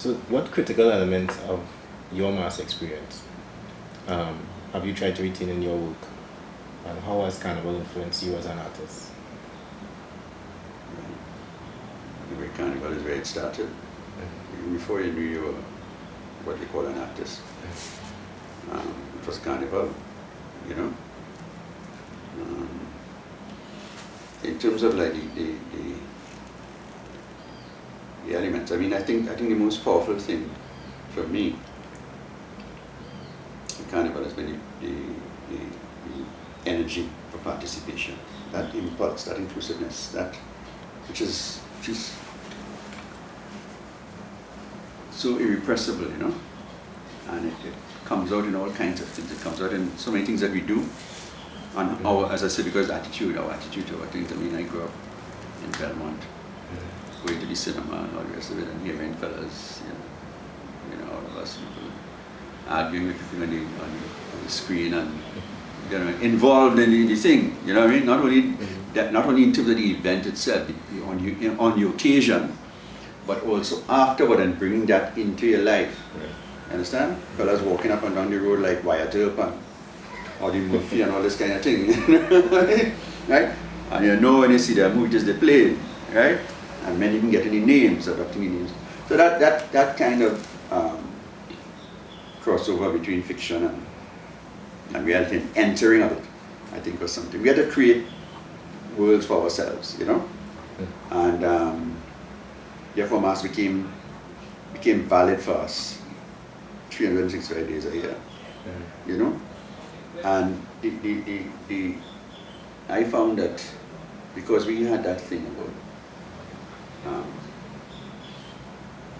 So what critical elements of your mass experience have you tried to retain in your work? And how has Carnival influenced you as an artist? The way Carnival is where it started. Even before you knew you were what they call an artist. It was Carnival, you know. In terms of like the elements, I mean, I think the most powerful thing for me in Carnival has been the energy for participation, that impulse, that inclusiveness, that which is so irrepressible, you know, and it comes out in all kinds of things. It comes out in so many things that we do. And our, as I said, because our attitude to our things. I mean, I grew up in Belmont, going to the cinema and all the rest of it, and hearing fellas, you know, all of us people arguing with people on the screen, and you know, involved in the thing. You know what I mean? Not only that, not only in terms of the event itself, on the occasion, but also afterward, and bringing that into your life. Right. Understand? Fellas walking up and down the road like Wyatt Earp and Audie Murphy and all this kind of thing, right? And you know when you see their movies they play, right? And many even getting the names, adopting the names. So that kind of crossover between fiction and reality, and entering of it, I think was something. We had to create worlds for ourselves, you know? And therefore mass became valid for us 365 days a year, you know? And I found that because we had that thing about,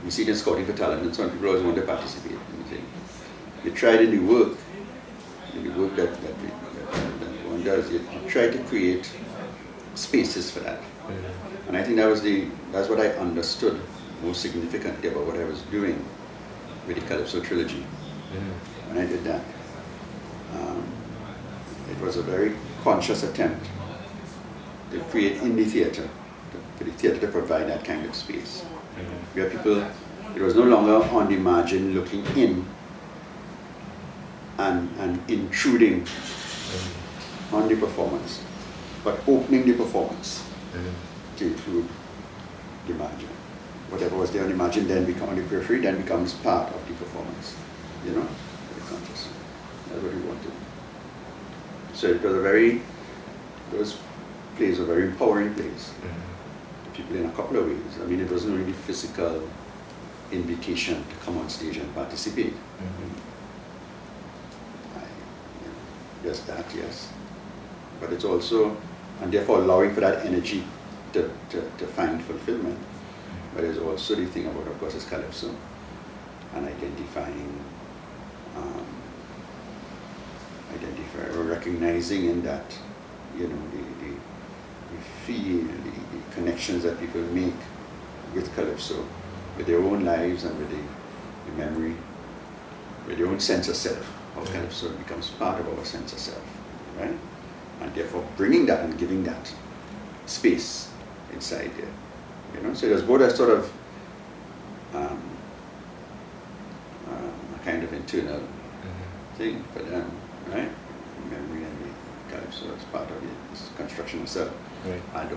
you see them scouting for talent, and some people always want to participate in the thing. You tried in the work that one does, you try to create spaces for that. And I think that's what I understood most significantly about what I was doing with the Calypso trilogy. When I did that. It was a very conscious attempt to create in the theatre, for the theatre to provide that kind of space. Where people, it was no longer on the margin looking in and intruding on the performance, but opening the performance to include the margin. Whatever was there on the margin then becomes on the periphery, then becomes part of the performance, you know, very conscious. That's what we wanted. So it was those plays were very empowering plays to people in a couple of ways. I mean, it wasn't only the physical invitation to come on stage and participate. Yes, that, yes. But it's also, and therefore allowing for that energy to find fulfillment. But there's also the thing about, of course, is Calypso, and identifying or recognizing in that, you know, the feel, the connections that people make with Calypso, with their own lives and with the memory, with their own sense of self. How Calypso becomes part of our sense of self, right? And therefore bringing that and giving that space inside there, you know. So there's both a sort of a kind of internal thing for them, right? Memory and the Calypso as part of this construction itself, right. and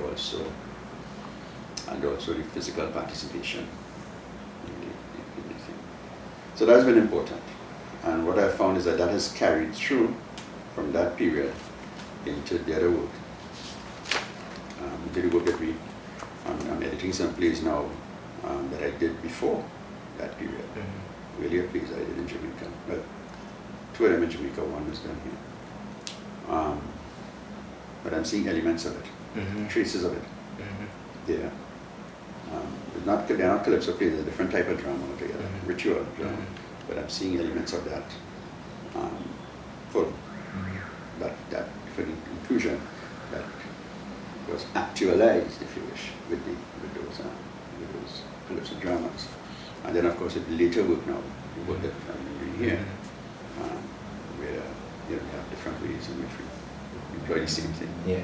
also the physical participation in the thing. So that's been important. And what I found is that has carried through from that period into the other work. The work that I'm editing some plays now that I did before that period. Earlier plays I did in Jamaica. Well, two of them in Jamaica, one was done here. But I'm seeing elements of it, traces of it there. They're not Calypso plays, they're a different type of drama altogether, ritual drama. But I'm seeing elements of that for the inclusion that was actualized, if you wish, with those Calypso dramas. And then, of course, with the later work now, the work that I'm doing here, where you have different ways in which we employ the same thing. Yeah.